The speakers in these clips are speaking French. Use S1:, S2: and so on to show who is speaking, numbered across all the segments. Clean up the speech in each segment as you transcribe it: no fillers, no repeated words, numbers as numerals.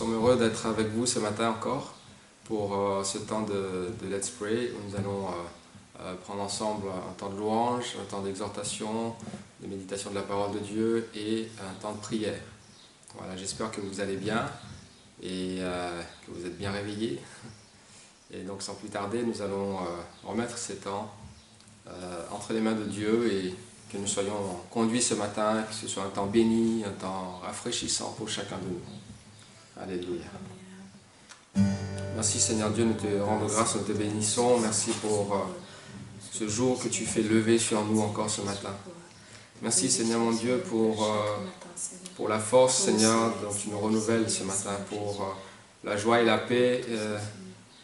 S1: sommes heureux d'être avec vous ce matin encore pour ce temps de Let's Pray où nous allons prendre ensemble un temps de louange, un temps d'exhortation, de méditation de la parole de Dieu et un temps de prière. Voilà, j'espère que vous allez bien et que vous êtes bien réveillés. Et donc sans plus tarder, nous allons remettre ces temps entre les mains de Dieu et que nous soyons conduits ce matin, que ce soit un temps béni, un temps rafraîchissant pour chacun de nous. Alléluia. Merci Seigneur Dieu, nous te rendons grâce, nous te bénissons. Merci pour ce jour que tu fais lever sur nous encore ce matin. Merci Seigneur mon Dieu pour la force Seigneur dont tu nous renouvelles ce matin, pour la joie et la paix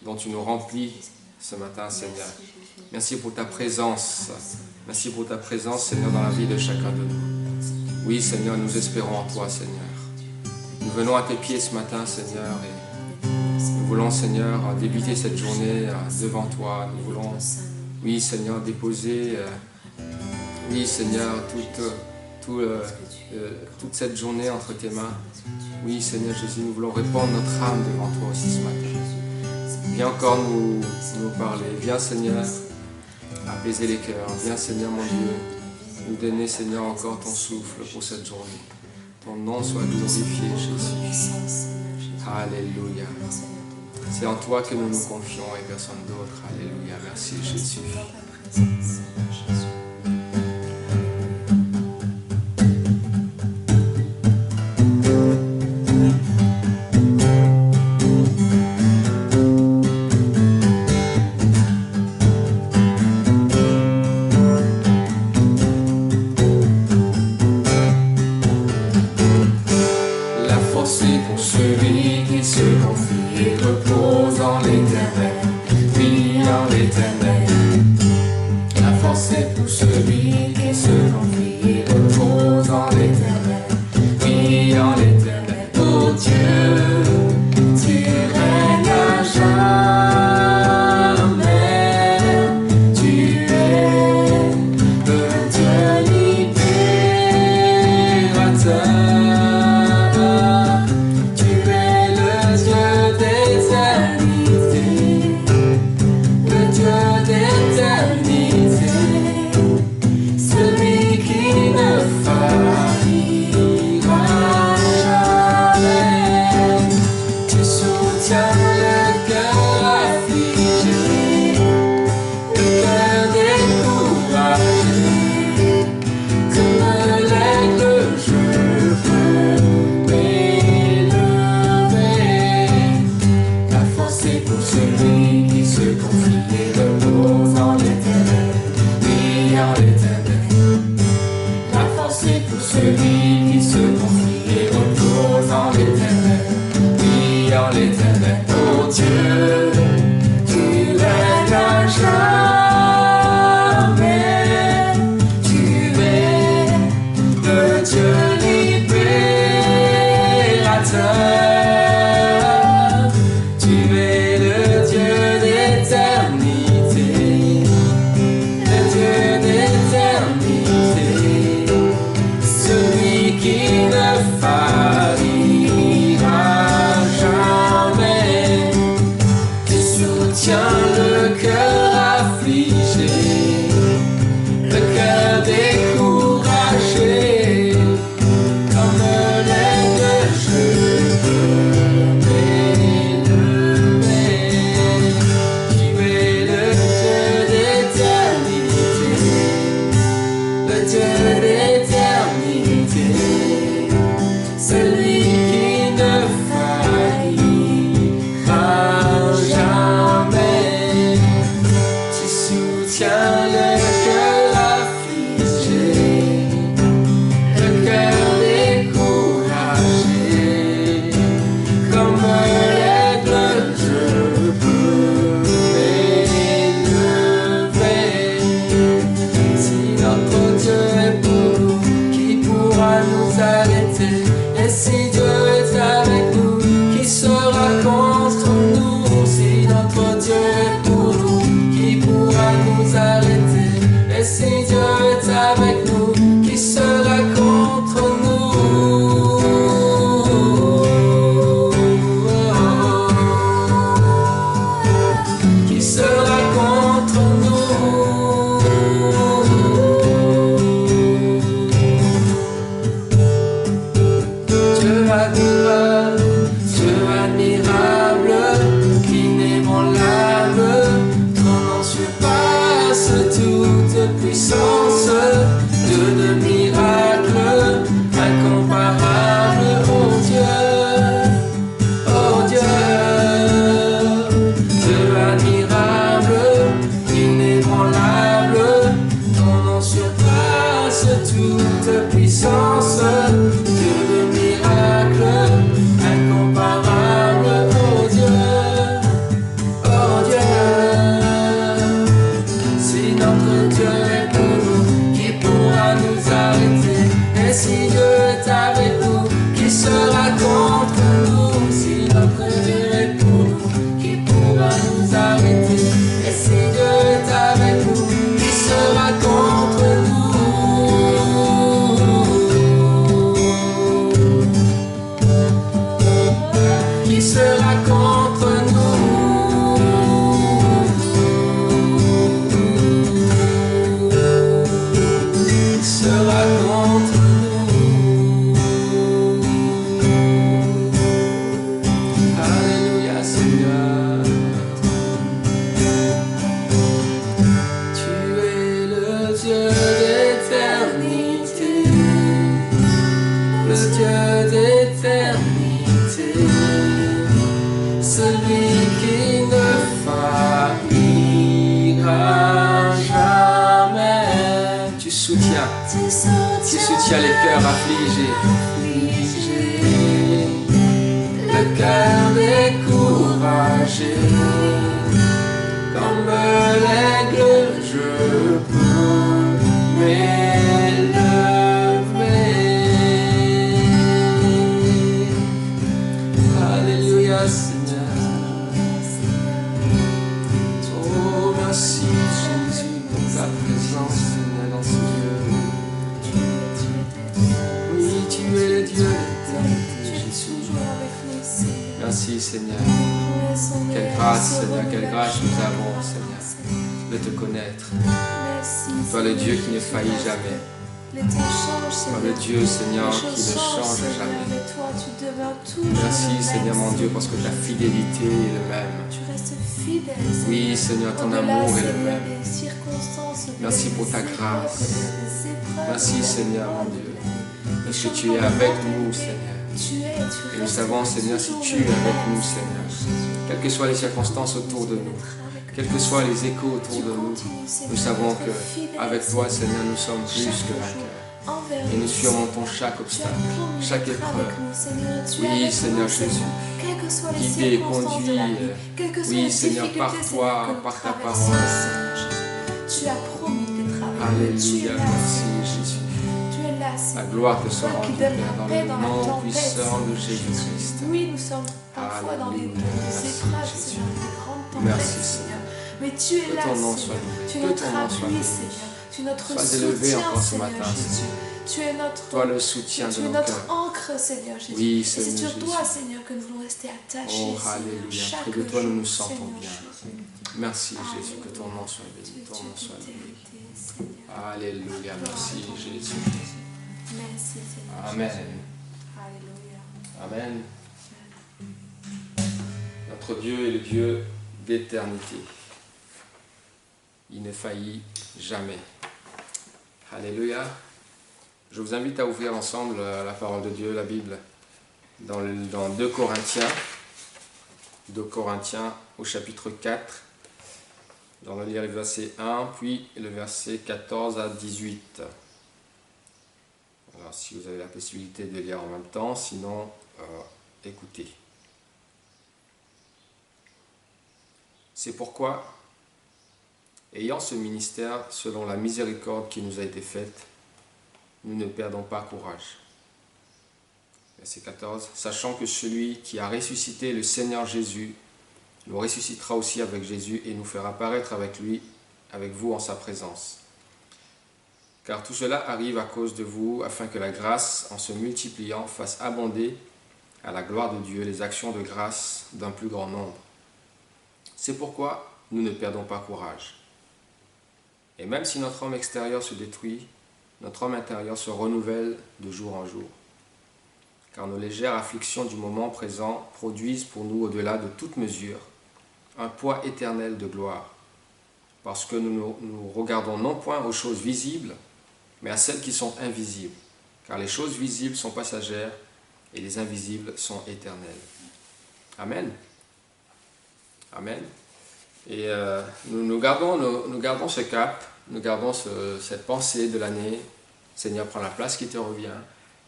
S1: dont tu nous remplis ce matin Seigneur. Merci pour ta présence. Merci pour ta présence Seigneur dans la vie de chacun de nous. Oui Seigneur, nous espérons en toi Seigneur. Nous venons à tes pieds ce matin Seigneur et nous voulons Seigneur débuter cette journée devant toi. Nous voulons, oui Seigneur, déposer, oui Seigneur, toute cette journée entre tes mains. Oui Seigneur Jésus, nous voulons répandre notre âme devant toi aussi ce matin. Viens encore nous parler. Viens Seigneur apaiser les cœurs. Viens Seigneur mon Dieu nous donner Seigneur encore ton souffle pour cette journée. Ton nom soit glorifié Jésus. Alléluia. C'est en toi que nous nous confions et personne d'autre. Alléluia. Merci Jésus. celui qui ne faillira jamais. Tu soutiens les cœurs affligés, le cœur découragé. Comme l'aigle, je peux m'élever. Alléluia, Seigneur. Oh, merci, Jésus, pour ta présence, Seigneur, dans ce lieu. Oui, tu es le Dieu d'éternité, Jésus. Merci, Seigneur. Quelle grâce, Seigneur, quelle grâce nous avons, Seigneur, de te connaître. Toi, le Dieu qui ne faillit jamais. Toi, le Dieu, Seigneur, qui ne change jamais. Merci, Seigneur, mon Dieu, parce que ta fidélité est le même. Oui, Seigneur, ton amour est le même. Merci pour ta grâce. Merci, Seigneur, mon Dieu, parce que tu es avec nous, Seigneur. Et nous savons, Seigneur, si tu es avec nous, Seigneur, quelles que soient les circonstances autour de nous, quels que soient les échos autour de nous, nous savons qu'avec toi, Seigneur, nous sommes plus que vainqueurs. Et nous surmontons chaque obstacle, chaque épreuve. Oui, Seigneur Jésus, guidé, conduit, oui, Seigneur, par toi, par ta parole. Alléluia, merci Jésus. La gloire te soit rendue, Père, dans le nom puissant de Jésus-Christ.
S2: Oui, nous sommes parfois dans des épreuves, Seigneur, des grandes tempêtes, Seigneur. Mais tu es là, Seigneur. Tu es notre appui, Seigneur. Tu es notre soutien, Seigneur Jésus. Tu es notre,
S1: toi, le soutien de
S2: tu es
S1: nos
S2: notre
S1: cœurs.
S2: encre, Seigneur Jésus.
S1: Oui,
S2: et
S1: Seigneur
S2: c'est sur
S1: Jésus.
S2: toi, Seigneur, que nous voulons rester attachés,
S1: Oh,
S2: Seigneur,
S1: alléluia.
S2: chaque
S1: Près de toi, nous nous
S2: jour,
S1: sentons
S2: Seigneur
S1: bien.
S2: Jésus.
S1: Merci, Jésus, que ton nom soit béni. Ton nom soit béni. Alléluia. Merci, Jésus.
S2: Merci, Seigneur.
S1: Amen.
S2: Alléluia.
S1: Amen. Notre Dieu est le Dieu d'éternité. Il ne faillit jamais. Alléluia. Je vous invite à ouvrir ensemble la parole de Dieu, la Bible, dans 2 Corinthiens. 2 Corinthiens au chapitre 4. On va lire le verset 1, puis le verset 14 à 18. Alors, si vous avez la possibilité de lire en même temps, sinon, écoutez. C'est pourquoi, ayant ce ministère selon la miséricorde qui nous a été faite, nous ne perdons pas courage. Verset 14. Sachant que celui qui a ressuscité le Seigneur Jésus nous ressuscitera aussi avec Jésus et nous fera apparaître avec lui, avec vous en sa présence. Car tout cela arrive à cause de vous, afin que la grâce, en se multipliant, fasse abonder à la gloire de Dieu les actions de grâce d'un plus grand nombre. C'est pourquoi nous ne perdons pas courage. Et même si notre homme extérieur se détruit, notre homme intérieur se renouvelle de jour en jour. Car nos légères afflictions du moment présent produisent pour nous, au-delà de toute mesure, un poids éternel de gloire. Parce que nous regardons non point aux choses visibles, mais à celles qui sont invisibles. Car les choses visibles sont passagères et les invisibles sont éternelles. Amen. Amen. Et nous gardons ce cap, nous gardons cette pensée de l'année. Seigneur, prends la place qui te revient.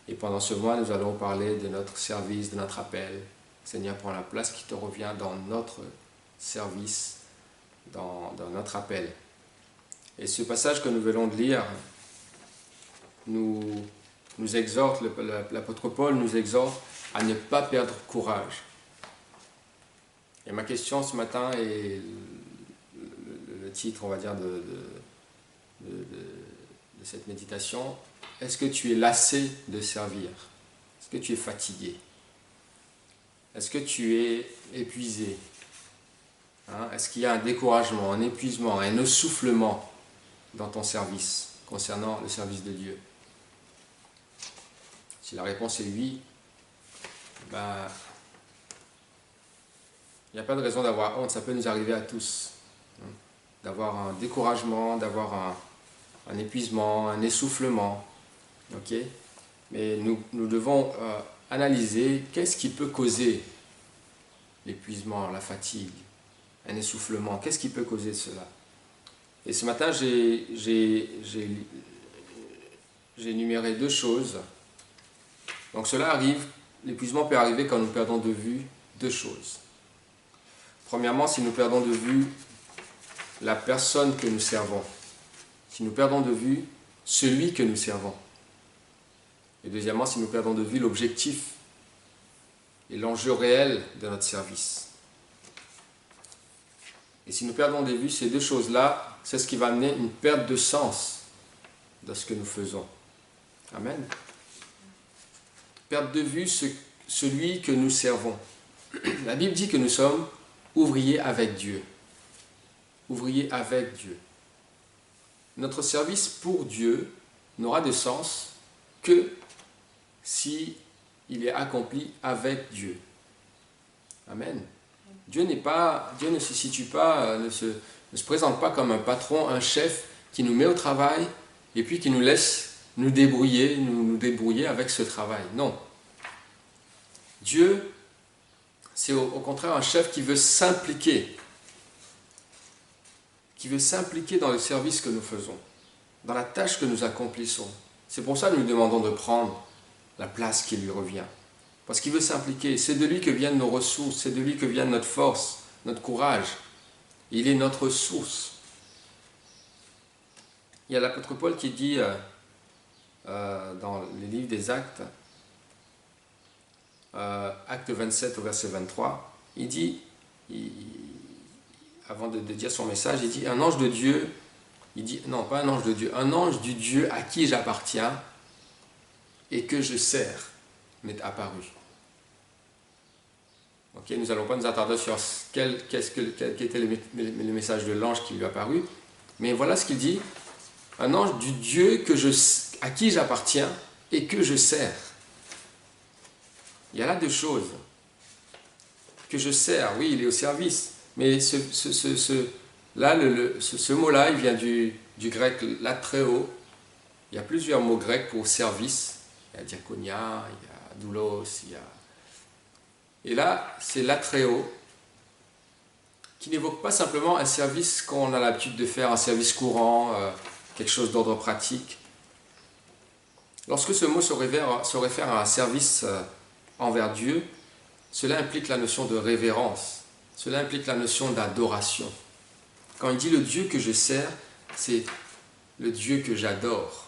S1: Et pendant ce mois, nous allons parler de notre service, de notre appel. Seigneur, prends la place qui te revient dans notre service, dans notre appel. Et ce passage que nous venons de lire nous exhorte, l'apôtre Paul nous exhorte à ne pas perdre courage. Et ma question ce matin est le titre, on va dire, de cette méditation. Est-ce que tu es lassé de servir? Est-ce que tu es fatigué? Est-ce que tu es épuisé? Est-ce qu'il y a un découragement, un épuisement, un essoufflement dans ton service concernant le service de Dieu? Si la réponse est oui, il n'y a pas de raison d'avoir honte, ça peut nous arriver à tous. D'avoir un découragement, d'avoir un épuisement, un essoufflement. Okay? Mais nous devons analyser qu'est-ce qui peut causer l'épuisement, la fatigue, un essoufflement. Qu'est-ce qui peut causer cela? Et ce matin, j'ai énuméré 2 choses. Donc cela arrive, l'épuisement peut arriver quand nous perdons de vue 2 choses. Premièrement, si nous perdons de vue la personne que nous servons. Si nous perdons de vue celui que nous servons. Et deuxièmement, si nous perdons de vue l'objectif et l'enjeu réel de notre service. Et si nous perdons de vue ces 2 choses-là, c'est ce qui va amener une perte de sens de ce que nous faisons. Amen. Perte de vue celui que nous servons. La Bible dit que nous sommes ouvriers avec Dieu. Ouvriers avec Dieu. Notre service pour Dieu n'aura de sens que si il est accompli avec Dieu. Amen. Dieu ne se situe pas, ne se présente pas comme un patron, un chef qui nous met au travail et puis qui nous laisse nous débrouiller avec ce travail. Non. Dieu, c'est au contraire un chef qui veut s'impliquer dans le service que nous faisons, dans la tâche que nous accomplissons. C'est pour ça que nous lui demandons de prendre la place qui lui revient. Parce qu'il veut s'impliquer. C'est de lui que viennent nos ressources, c'est de lui que vient notre force, notre courage. Il est notre source. Il y a l'apôtre Paul qui dit dans les livres des Actes, Acte 27 au verset 23, il dit, avant de dire son message, il dit, un ange de Dieu, il dit, non pas un ange de Dieu, un ange du Dieu à qui j'appartiens et que je sers m'est apparu. Ok, nous n'allons pas nous attarder sur quel était le message de l'ange qui lui est apparu, mais voilà ce qu'il dit, un ange du Dieu à qui j'appartiens et que je sers. Il y a là 2 choses. Que je sers, oui, il est au service, mais ce mot-là, il vient du grec latréo. Il y a plusieurs mots grecs pour service. Il y a diaconia, il y a doulos, Et là, c'est latréo, qui n'évoque pas simplement un service qu'on a l'habitude de faire, un service courant, quelque chose d'ordre pratique. Lorsque ce mot se réfère à un service envers Dieu, cela implique la notion de révérence, cela implique la notion d'adoration. Quand il dit le Dieu que je sers, c'est le Dieu que j'adore.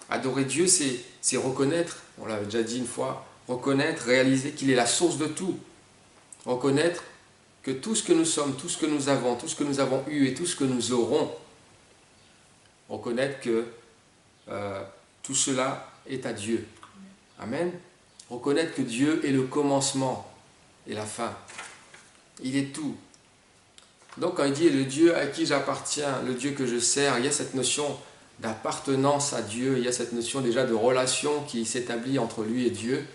S1: Adorer Dieu, c'est reconnaître, on l'avait déjà dit une fois, reconnaître, réaliser qu'il est la source de tout. Reconnaître que tout ce que nous sommes, tout ce que nous avons, tout ce que nous avons eu et tout ce que nous aurons, reconnaître que tout cela est à Dieu. Amen. Reconnaître que Dieu est le commencement et la fin. Il est tout. Donc quand il dit le Dieu à qui j'appartiens, le Dieu que je sers, il y a cette notion d'appartenance à Dieu, il y a cette notion déjà de relation qui s'établit entre lui et Dieu,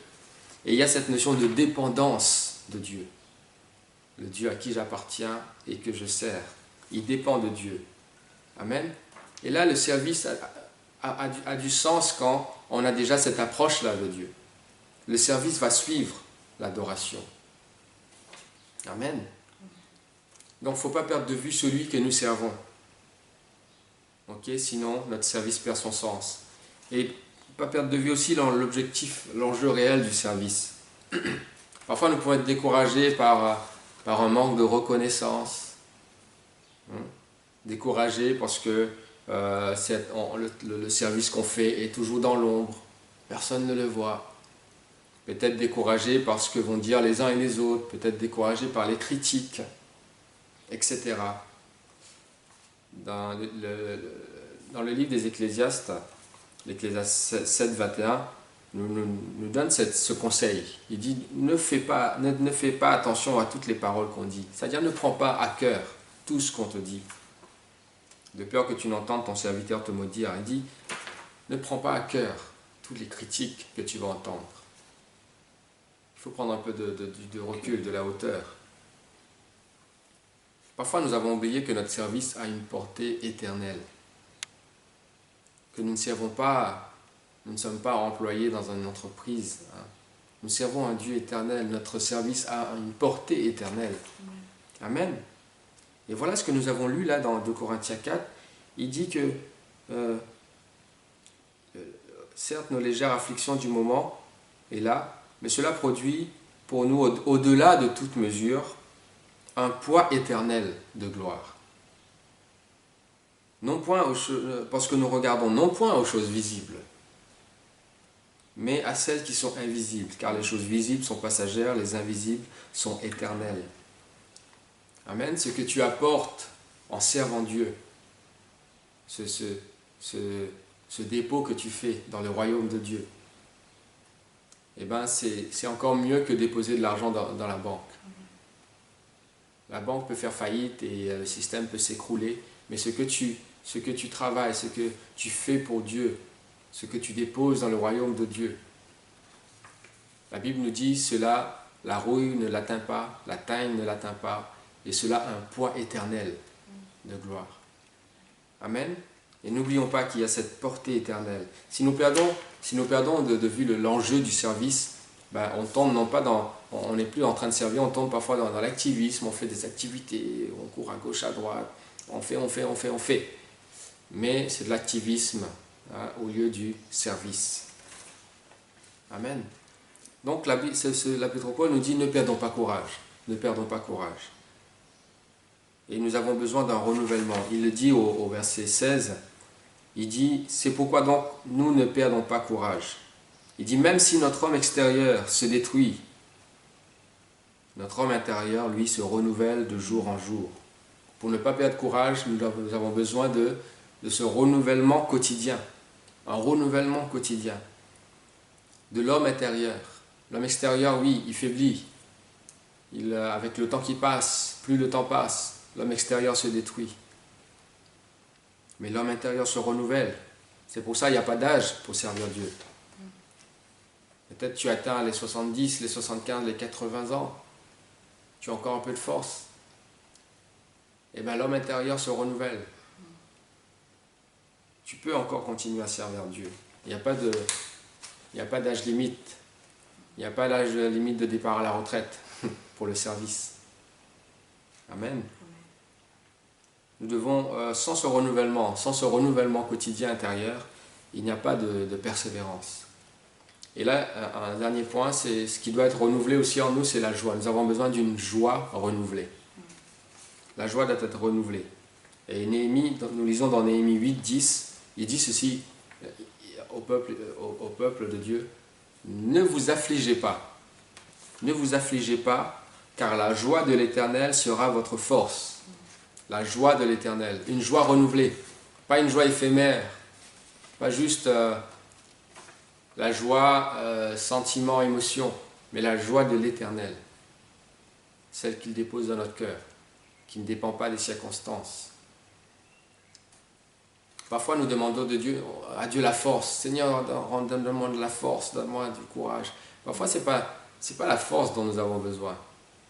S1: et il y a cette notion de dépendance de Dieu. Le Dieu à qui j'appartiens et que je sers, il dépend de Dieu. Amen. Et là, le service a du sens quand on a déjà cette approche-là de Dieu. Le service va suivre l'adoration. Amen. Donc, il ne faut pas perdre de vue celui que nous servons. Okay, sinon, notre service perd son sens. Et ne pas perdre de vue aussi l'objectif, l'enjeu réel du service. Parfois, nous pouvons être découragés par un manque de reconnaissance. Découragés parce que le service qu'on fait est toujours dans l'ombre. Personne ne le voit. Peut-être découragés par ce que vont dire les uns et les autres. Peut-être découragés par les critiques, etc. Dans le livre des Ecclésiastes, l'Ecclésiaste 7, 21, nous donne ce conseil. Il dit, ne fais pas attention à toutes les paroles qu'on dit. C'est-à-dire, ne prends pas à cœur tout ce qu'on te dit. De peur que tu n'entendes ton serviteur te maudire. Il dit, ne prends pas à cœur toutes les critiques que tu vas entendre. Il faut prendre un peu de recul, de la hauteur. Parfois, nous avons oublié que notre service a une portée éternelle. Que nous ne sommes pas employés dans une entreprise. Nous servons un Dieu éternel. Notre service a une portée éternelle. Amen. Et voilà ce que nous avons lu là dans 2 Corinthiens 4. Il dit que, certes, nos légères afflictions du moment est là, mais cela produit pour nous, au-delà de toute mesure, un poids éternel de gloire. Non point parce que nous regardons non point aux choses visibles, mais à celles qui sont invisibles, car les choses visibles sont passagères, les invisibles sont éternelles. Amen. Ce que tu apportes en servant Dieu, ce dépôt que tu fais dans le royaume de Dieu, eh ben c'est encore mieux que déposer de l'argent dans la banque. La banque peut faire faillite et le système peut s'écrouler, mais ce que tu travailles, ce que tu fais pour Dieu, ce que tu déposes dans le royaume de Dieu, la Bible nous dit cela, la rouille ne l'atteint pas, la teigne ne l'atteint pas, et cela a un poids éternel de gloire. Amen. Et n'oublions pas qu'il y a cette portée éternelle. Si nous perdons de vue l'enjeu du service, ben on tombe non pas on n'est plus en train de servir, on tombe parfois dans l'activisme, on fait des activités, on court à gauche, à droite, on fait. Mais c'est de l'activisme au lieu du service. Amen. Donc l'apôtre Paul nous dit ne perdons pas courage, ne perdons pas courage. Et nous avons besoin d'un renouvellement. Il le dit au verset 16, il dit c'est pourquoi donc nous ne perdons pas courage. Il dit même si notre homme extérieur se détruit, notre homme intérieur, lui, se renouvelle de jour en jour. Pour ne pas perdre courage, nous avons besoin de ce renouvellement quotidien. Un renouvellement quotidien de l'homme intérieur. L'homme extérieur, oui, il faiblit. Avec le temps qui passe, plus le temps passe, l'homme extérieur se détruit. Mais l'homme intérieur se renouvelle. C'est pour ça qu'il n'y a pas d'âge pour servir Dieu. Peut-être tu atteins les 70, les 75, les 80 ans. Tu as encore un peu de force. Et bien l'homme intérieur se renouvelle. Tu peux encore continuer à servir Dieu. Il n'y a pas d'âge limite. Il n'y a pas d'âge limite de départ à la retraite pour le service. Amen. Nous devons, sans ce renouvellement quotidien intérieur, il n'y a pas de persévérance. Et là, un dernier point, c'est ce qui doit être renouvelé aussi en nous, c'est la joie. Nous avons besoin d'une joie renouvelée. La joie doit être renouvelée. Et Néhémie, nous lisons dans Néhémie 8, 10, il dit ceci au peuple de Dieu, ne vous affligez pas, car la joie de l'Éternel sera votre force. La joie de l'Éternel, une joie renouvelée, pas une joie éphémère, pas juste la joie, sentiment, émotion, mais la joie de l'Éternel, celle qu'il dépose dans notre cœur, qui ne dépend pas des circonstances. Parfois nous demandons à Dieu la force. Seigneur, donne-moi de la force, donne-moi du courage. Parfois c'est pas la force dont nous avons besoin,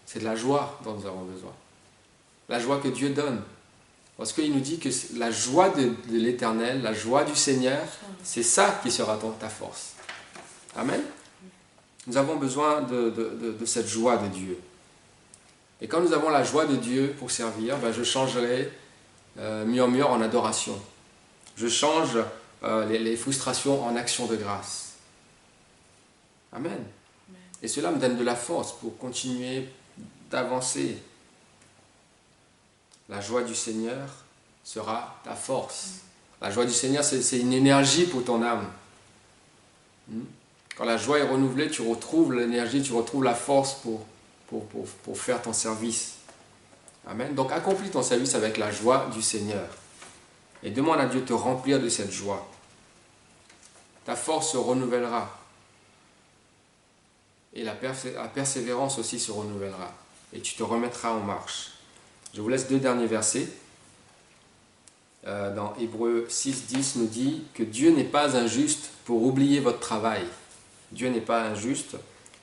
S1: c'est de la joie dont nous avons besoin. La joie que Dieu donne. Parce qu'il nous dit que la joie de l'Éternel, la joie du Seigneur, c'est ça qui sera ta force. Amen. Nous avons besoin de cette joie de Dieu. Et quand nous avons la joie de Dieu pour servir, je changerai murmure en adoration. Je change les frustrations en action de grâce. Amen. Et cela me donne de la force pour continuer d'avancer. La joie du Seigneur sera ta force. La joie du Seigneur, c'est une énergie pour ton âme. Quand la joie est renouvelée, tu retrouves l'énergie, tu retrouves la force pour faire ton service. Amen. Donc accomplis ton service avec la joie du Seigneur. Et demande à Dieu de te remplir de cette joie. Ta force se renouvellera. Et la persévérance aussi se renouvellera. Et tu te remettras en marche. Je vous laisse 2 derniers versets. Dans Hébreux 6, 10 nous dit que Dieu n'est pas injuste pour oublier votre travail. Dieu n'est pas injuste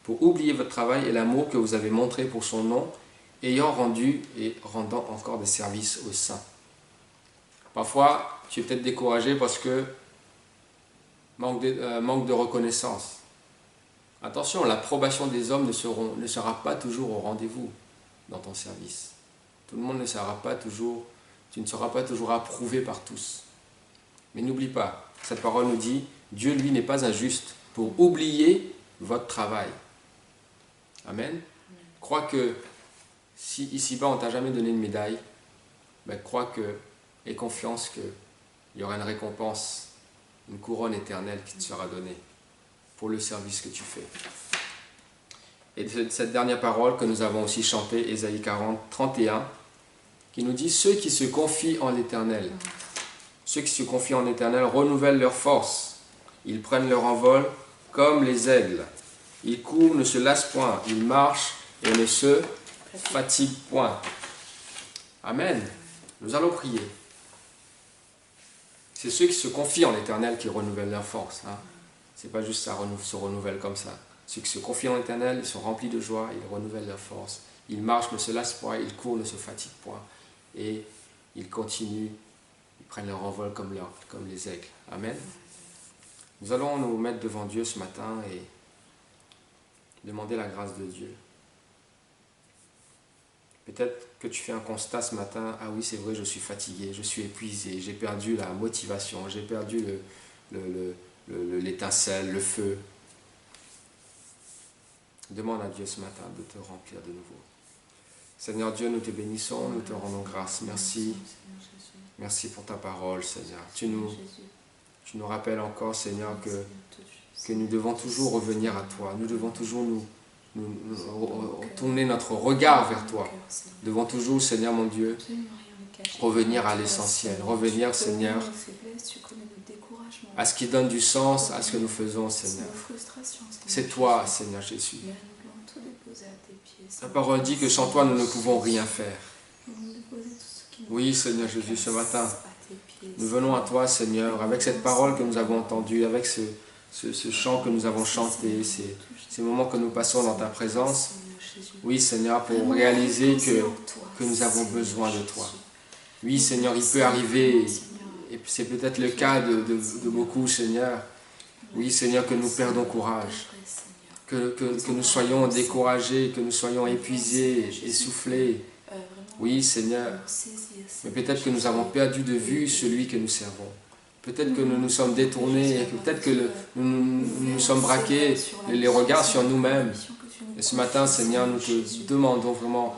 S1: pour oublier votre travail et l'amour que vous avez montré pour son nom, ayant rendu et rendant encore des services aux saints. Parfois, tu es peut-être découragé parce que manque de reconnaissance. Attention, l'approbation des hommes ne sera pas toujours au rendez-vous dans ton service. Tout le monde ne sera pas toujours, tu ne seras pas toujours approuvé par tous. Mais n'oublie pas, cette parole nous dit, Dieu, lui, n'est pas injuste pour oublier votre travail. Amen. Crois que si ici-bas on ne t'a jamais donné une médaille, ben crois que, aie confiance qu'il y aura une récompense, une couronne éternelle qui te sera donnée pour le service que tu fais. Et cette dernière parole que nous avons aussi chantée, Ésaïe 40, 31, qui nous dit « Ceux qui se confient en l'Éternel, ceux qui se confient en l'Éternel renouvellent leur force. Ils prennent leur envol comme les aigles. Ils courent, ne se lassent point. Ils marchent et ne se fatiguent point. » Amen. Nous allons prier. C'est ceux qui se confient en l'Éternel qui renouvellent leur force. Hein. Ce n'est pas juste ça se renouvelle comme ça. Ceux qui se confient en l'Éternel, ils sont remplis de joie, ils renouvellent leur force. Ils marchent, ne se lassent point, ils courent, ne se fatiguent point. Et ils continuent, ils prennent leur envol comme les aigles. Amen. Nous allons nous mettre devant Dieu ce matin et demander la grâce de Dieu. Peut-être que tu fais un constat ce matin, ah oui c'est vrai, je suis fatigué, je suis épuisé, j'ai perdu la motivation, j'ai perdu l'étincelle, le feu. Demande à Dieu ce matin de te remplir de nouveau. Seigneur Dieu, nous te bénissons, nous te rendons grâce. Merci. Merci pour ta parole, Seigneur. Tu nous rappelles encore, Seigneur, que nous devons toujours revenir à toi. Nous devons toujours nous tourner notre regard vers toi. Nous devons toujours, Seigneur mon Dieu, revenir à l'essentiel. Revenir, Seigneur, à ce qui donne du sens à ce que nous faisons, Seigneur. C'est toi, Seigneur Jésus. Ta parole dit que sans toi, nous ne pouvons rien faire. Oui, Seigneur Jésus, ce matin, nous venons à toi, Seigneur, avec cette parole que nous avons entendue, avec ce chant que nous avons chanté, ces moments que nous passons dans ta présence. Oui, Seigneur, pour réaliser que nous avons besoin de toi. Oui, Seigneur, il peut arriver, et c'est peut-être le cas de beaucoup, Seigneur. Oui, Seigneur, que nous perdons courage. Que nous soyons découragés, que nous soyons épuisés, essoufflés. Oui, Seigneur, mais peut-être que nous avons perdu de vue celui que nous servons. Peut-être que nous nous sommes détournés, peut-être que nous nous sommes braqués les regards sur nous-mêmes. Et ce matin, Seigneur, nous te demandons vraiment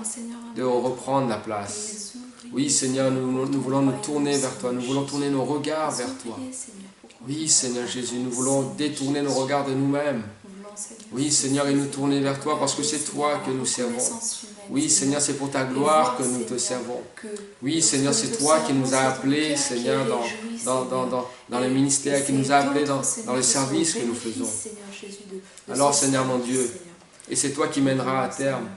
S1: de reprendre la place. Oui, Seigneur, nous voulons nous tourner vers toi, nous voulons tourner nos regards vers toi. Oui, Seigneur Jésus, nous voulons détourner nos regards de nous-mêmes. Oui, Seigneur, et nous tourner vers toi parce que c'est toi que nous servons. Oui, Seigneur, c'est pour ta gloire que nous te servons. Oui, Seigneur, c'est toi qui nous as appelés, Seigneur, dans le ministère, qui nous a appelés dans les services que nous faisons. Alors, Seigneur mon Dieu, et c'est toi qui mèneras à terme.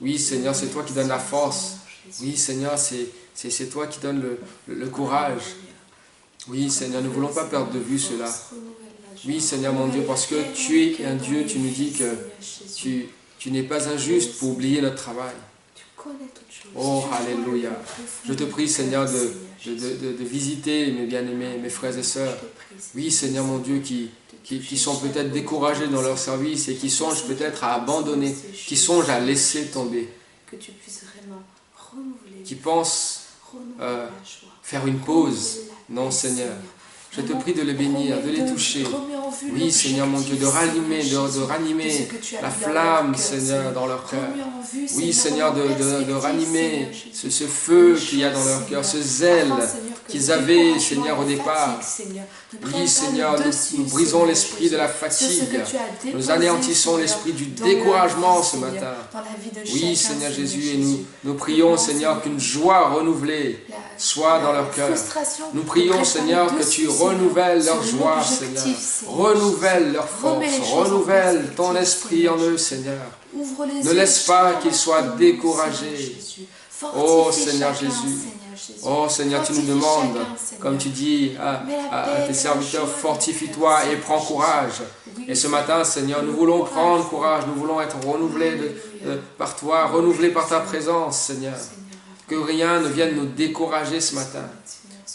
S1: Oui, Seigneur, c'est toi qui donnes la force. Oui, Seigneur, c'est toi qui donnes le courage. Oui, Seigneur, nous ne voulons pas perdre de vue cela. Oui, Seigneur mon Dieu, parce que tu es un Dieu, tu nous dis que tu n'es pas injuste pour oublier notre travail. Oh, alléluia. Je te prie, Seigneur, de visiter mes bien-aimés, mes frères et sœurs. Oui, Seigneur mon Dieu, qui sont peut-être découragés dans leur service et qui songent peut-être à abandonner, qui songent à laisser tomber. Qui pensent faire une pause. Non, Seigneur. Je te prie de les bénir, de les toucher. Oui, Seigneur mon Dieu, de ranimer la flamme, Seigneur, dans leur cœur. Oui, Seigneur, de ranimer ce feu qu'il y a dans leur cœur, ce zèle qu'ils avaient, Seigneur, au départ. Oui, Seigneur, nous brisons l'esprit de la fatigue. Nous anéantissons l'esprit du découragement ce matin. Oui, Seigneur Jésus, et nous prions, Seigneur, qu'une joie renouvelée soit dans leur cœur. Nous prions, Seigneur, que tu renouvelles leur joie, Seigneur. Renouvelle leur force. Renouvelle ton esprit en eux, Seigneur. Ne laisse pas qu'ils soient découragés. Oh, Seigneur Jésus. Oh, Seigneur, tu nous demandes, comme tu dis à tes serviteurs, fortifie-toi et prends courage. Et ce matin, Seigneur, nous voulons prendre courage. Nous voulons être renouvelés par toi, renouvelés par ta présence, Seigneur. Que rien ne vienne nous décourager ce matin.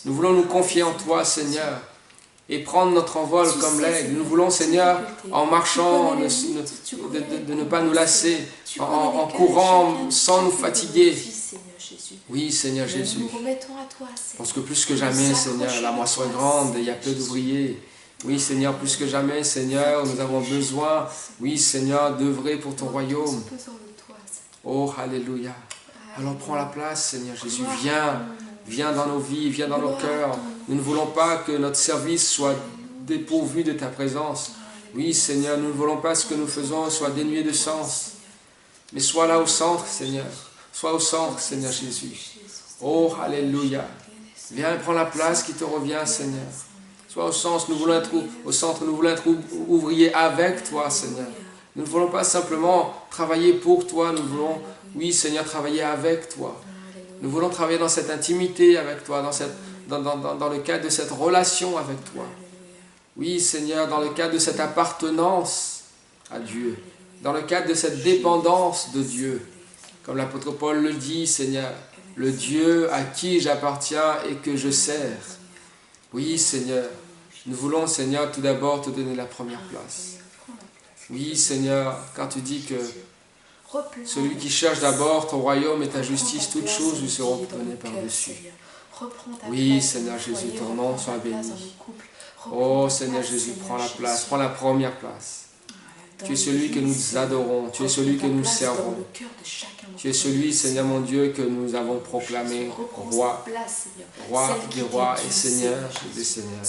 S1: Nous voulons nous confier en toi, Seigneur. et prendre notre envol comme l'aigle. Nous voulons, Seigneur, en marchant, de ne pas nous lasser, en courant sans nous fatiguer. Oui, Seigneur Jésus. Parce que plus que jamais, Seigneur, la moisson est grande et il y a peu d'ouvriers. Oui, Seigneur, plus que jamais, Seigneur, nous avons besoin, oui, Seigneur, d'œuvrer pour ton royaume. Oh, alléluia. Alors prends la place, Seigneur Jésus. Viens dans nos vies, viens dans nos cœurs. Nous ne voulons pas que notre service soit dépourvu de ta présence. Oui, Seigneur, nous ne voulons pas que ce que nous faisons soit dénué de sens. Mais sois là au centre, Seigneur. Sois au centre, Seigneur Jésus. Oh, alléluia. Viens, prends la place qui te revient, Seigneur. Sois au centre, nous voulons être au centre, nous voulons être ouvriers avec toi, Seigneur. Nous ne voulons pas simplement travailler pour toi, nous voulons, oui, Seigneur, travailler avec toi. Nous voulons travailler dans cette intimité avec toi, dans le cadre de cette relation avec toi. Oui, Seigneur, dans le cadre de cette appartenance à Dieu, dans le cadre de cette dépendance de Dieu. Comme l'apôtre Paul le dit, Seigneur, le Dieu à qui j'appartiens et que je sers. Oui, Seigneur, nous voulons, Seigneur, tout d'abord te donner la première place. Oui, Seigneur, car tu dis que celui qui cherche d'abord ton royaume et ta justice, toutes choses lui seront données par-dessus. Oui, Seigneur Jésus, ton nom soit béni. Oh, Seigneur Jésus, prends la place, prends la première place. Tu es celui que nous adorons, tu es celui que nous servons. Tu es celui, Seigneur mon Dieu, que nous avons proclamé roi, roi des rois et Seigneur des seigneurs.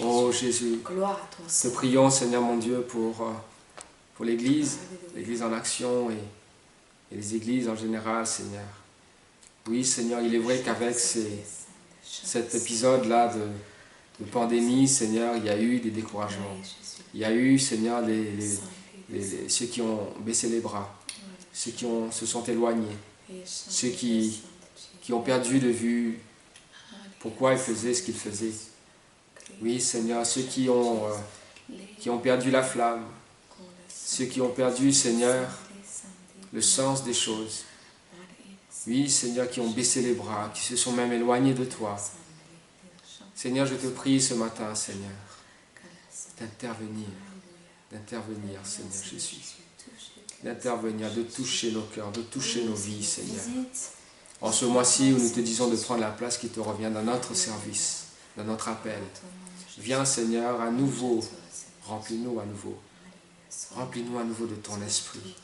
S1: Oh Jésus, te prions, Seigneur mon Dieu, pour l'Église, l'Église en action et les églises en général, Seigneur. Oui, Seigneur, il est vrai qu'avec cet épisode-là de pandémie, Seigneur, il y a eu des découragements. Il y a eu, Seigneur, ceux qui ont baissé les bras, ceux qui se sont éloignés, ceux qui ont perdu de vue pourquoi ils faisaient ce qu'ils faisaient. Oui, Seigneur, ceux qui ont perdu la flamme, ceux qui ont perdu, Seigneur, le sens des choses. Oui, Seigneur, qui ont baissé les bras, qui se sont même éloignés de toi. Seigneur, je te prie ce matin, Seigneur, d'intervenir, Seigneur Jésus, d'intervenir, de toucher nos cœurs, de toucher nos vies, Seigneur. En ce mois-ci où nous te disons de prendre la place qui te revient dans notre service, dans notre appel. Viens, Seigneur, à nouveau, remplis-nous à nouveau. Remplis-nous à nouveau de ton esprit.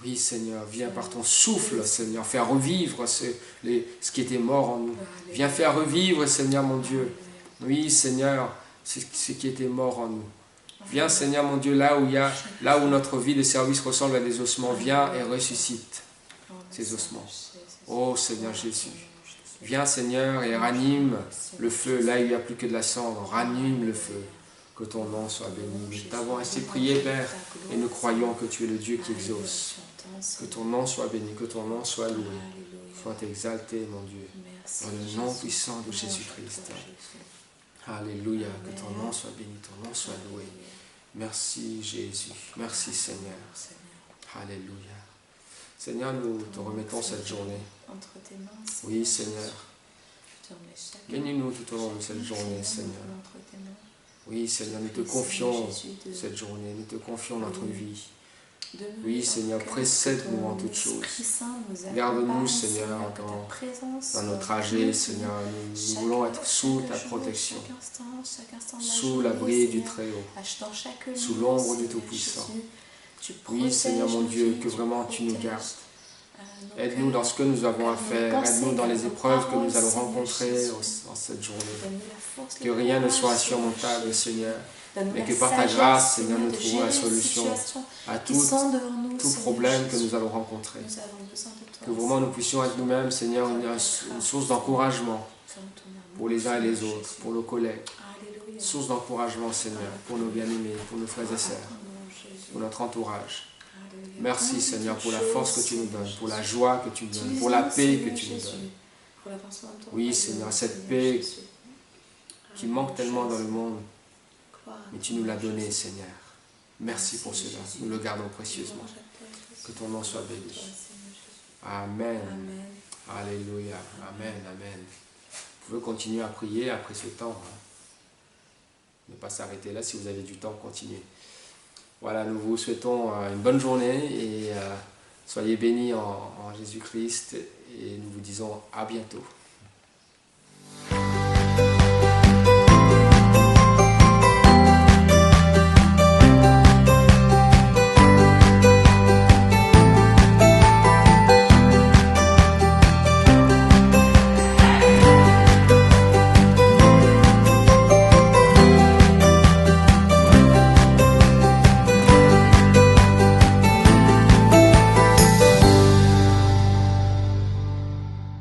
S1: Oui, Seigneur, viens par ton souffle, Seigneur, faire revivre ce qui était mort en nous. Viens faire revivre, Seigneur mon Dieu. Oui, Seigneur, ce qui était mort en nous. Viens, Seigneur mon Dieu, là où notre vie de service ressemble à des ossements. Viens et ressuscite ces ossements. Oh, Seigneur Jésus. Viens, Seigneur, et ranime le feu. Là, il n'y a plus que de la cendre. Ranime le feu. Que ton nom soit béni. Nous t'avons ainsi prié, Père, et nous croyons que tu es le Dieu qui exauce. Que ton nom soit béni, que ton nom soit loué. Sois exalté, mon Dieu, dans le nom puissant de Jésus-Christ. Alléluia, que ton nom soit béni, ton nom soit loué. Merci Jésus, merci Seigneur. Alléluia. Seigneur, nous te remettons cette journée. Oui, Seigneur. Bénis-nous tout au long de cette journée, Seigneur. Oui, Seigneur, nous te confions cette journée, nous te confions notre vie. Oui, Seigneur, précède-nous en toutes choses. Garde-nous, Seigneur, dans nos trajets, Seigneur. Nous voulons être sous ta protection, sous l'abri du Très-Haut, sous l'ombre du Tout-Puissant. Oui, Seigneur mon Dieu, que vraiment tu nous gardes. Aide-nous dans ce que nous avons à faire, aide-nous dans les épreuves que nous allons rencontrer en cette journée. Que rien ne soit insurmontable, Seigneur, mais que par ta grâce, Seigneur, nous trouvons la solution à tout problème que nous allons rencontrer. Que vraiment nous puissions être nous-mêmes, Seigneur, une source d'encouragement pour les uns et les autres, pour nos collègues. Une source d'encouragement, Seigneur, pour nos bien-aimés, pour nos frères et sœurs, pour notre entourage. Merci, Seigneur, pour la force que tu nous donnes, pour la joie que tu nous donnes, pour la paix que tu nous donnes. Oui, Seigneur, cette paix qui manque tellement dans le monde, mais tu nous l'as donnée, Seigneur. Merci pour cela. Nous le gardons précieusement. Que ton nom soit béni. Amen. Alléluia. Amen. Amen. Vous pouvez continuer à prier après ce temps. ne pas s'arrêter là. Si vous avez du temps, continuez. Voilà, nous vous souhaitons une bonne journée et soyez bénis en Jésus-Christ et nous vous disons à bientôt.